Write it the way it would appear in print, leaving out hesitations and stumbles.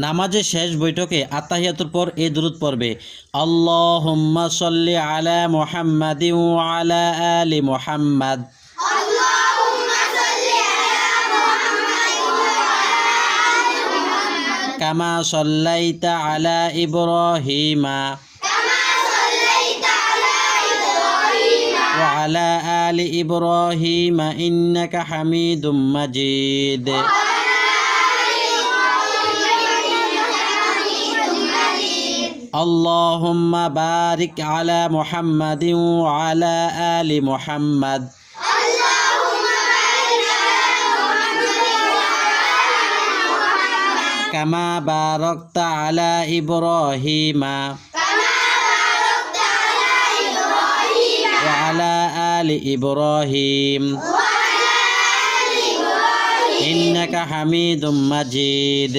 নামাজের শেষ বৈঠকে আত্তাহিয়াতুর পর এই দুরূদ পড়বে, আল্লাহুম্মা সাল্লি আলা মুহাম্মাদিন ওয়া আলা আলি মুহাম্মাদ কামা সাল্লাইতা আলা ইব্রাহিমা ওয়া আলা আলি ইব্রাহিমা ইন্নাকা হামিদুম মাজিদ। اللهم بارك على محمد وعلى آل محمد كما باركت على إبراهيم وعلى آل إبراهيم إنك حميد مجيد।